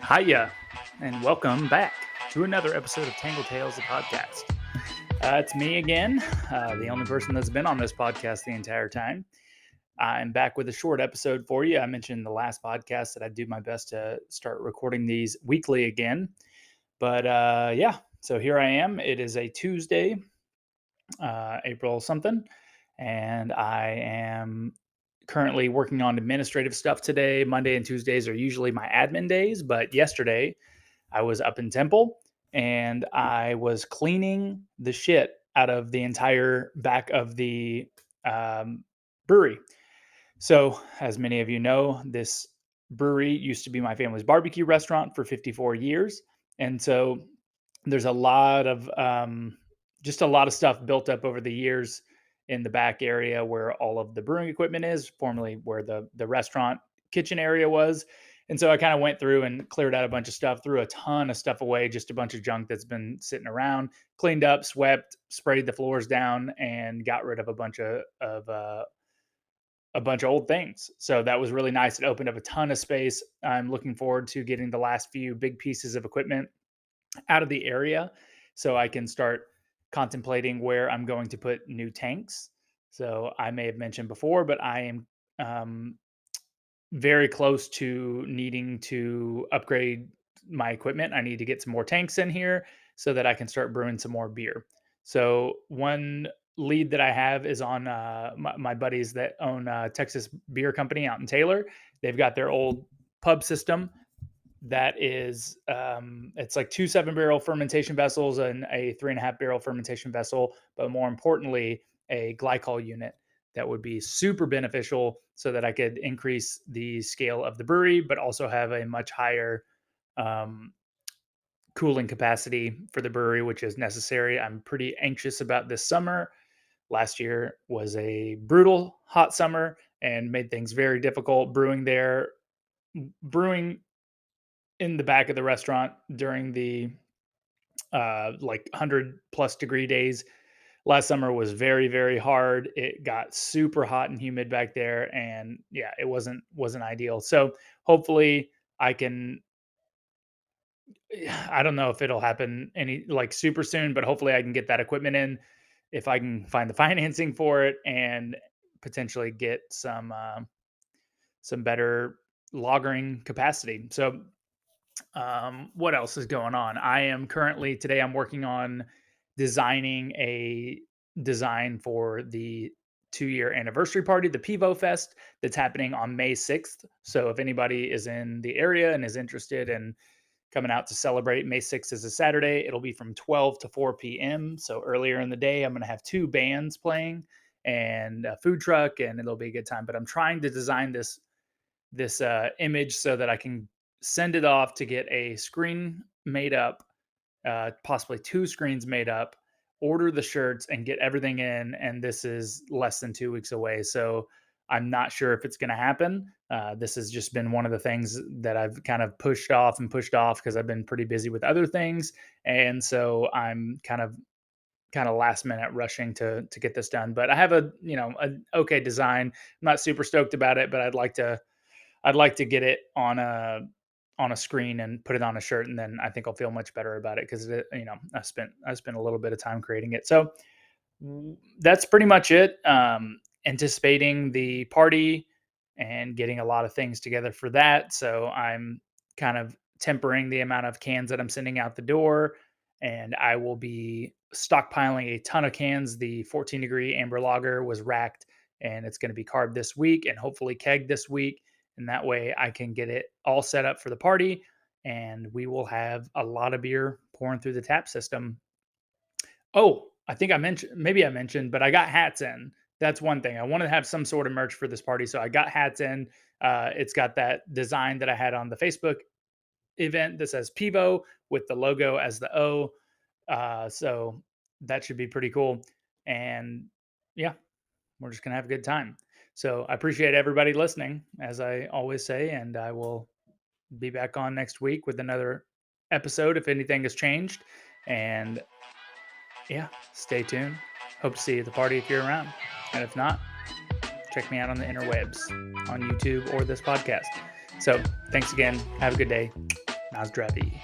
Hiya, and welcome back to another episode of Tangle Tales, the podcast. It's me again, the only person that's been on this podcast the entire time. I'm back with a short episode for you. I mentioned in the last podcast that I'd do my best to start recording these weekly again. But so here I am. It is a Tuesday, April something, and I am currently working on administrative stuff today. Monday and Tuesdays are usually my admin days, but yesterday I was up in Temple and I was cleaning the shit out of the entire back of the brewery. So, as many of you know, this brewery used to be my family's barbecue restaurant for 54 years. And so there's a lot of just a lot of stuff built up over the years in the back area where all of the brewing equipment is, formerly where the restaurant kitchen area was. And so I kind of went through and cleared out a bunch of stuff, threw a ton of stuff away, just a bunch of junk that's been sitting around, cleaned up, swept, sprayed the floors down, and got rid of a bunch of old things. So that was really nice. It opened up a ton of space. I'm looking forward to getting the last few big pieces of equipment out of the area so I can start contemplating where I'm going to put new tanks. So I may have mentioned before, but I am very close to needing to upgrade my equipment. I need to get some more tanks in here so that I can start brewing some more beer. So one lead that I have is on my buddies that own Texas Beer Company out in Taylor. They've got their old pub system that is it's like 2 7-barrel fermentation vessels and a 3.5-barrel fermentation vessel, but more importantly, a glycol unit that would be super beneficial so that I could increase the scale of the brewery, but also have a much higher cooling capacity for the brewery, which is necessary. I'm pretty anxious about this summer. Last year was a brutal hot summer and made things very difficult brewing there. Brewing in the back of the restaurant during the like 100+ degree days last summer was very, very hard. It got super hot and humid back there, and yeah, it wasn't ideal. So hopefully I can, I don't know if it'll happen any like super soon, but hopefully I can get that equipment in if I can find the financing for it and potentially get some better lagering capacity. So what else is going on? I am currently today I'm working on designing a design for the 2-year anniversary party, the Pivo Fest, that's happening on May 6th. So if anybody is in the area and is interested in coming out to celebrate, May 6th is a Saturday. It'll be from 12 to 4 p.m. So earlier in the day, I'm going to have 2 bands playing and a food truck, and it'll be a good time. But I'm trying to design this image so that I can send it off to get a screen made up, possibly 2 screens made up, order the shirts and get everything in. And this is less than 2 weeks away. So I'm not sure if it's going to happen. This has just been one of the things that I've kind of pushed off because I've been pretty busy with other things. And so I'm kind of last minute rushing to get this done. But I have an okay design. I'm not super stoked about it, but I'd like to get it on a screen and put it on a shirt, and then I think I'll feel much better about it because I spent a little bit of time creating it. So that's pretty much it. Anticipating the party and getting a lot of things together for that. So I'm kind of tempering the amount of cans that I'm sending out the door, and I will be stockpiling a ton of cans. The 14-degree amber lager was racked, and it's going to be carved this week and hopefully kegged this week. And that way I can get it all set up for the party, and we will have a lot of beer pouring through the tap system. Oh, maybe I mentioned, but I got hats in. That's one thing. I want to have some sort of merch for this party. So I got hats in. It's got that design that I had on the Facebook event that says Pivo with the logo as the O. So that should be pretty cool. And yeah, we're just going to have a good time. So I appreciate everybody listening, as I always say, and I will be back on next week with another episode if anything has changed. And yeah, stay tuned. Hope to see you at the party if you're around. And if not, check me out on the interwebs on YouTube or this podcast. So thanks again. Have a good day. Na zdraví.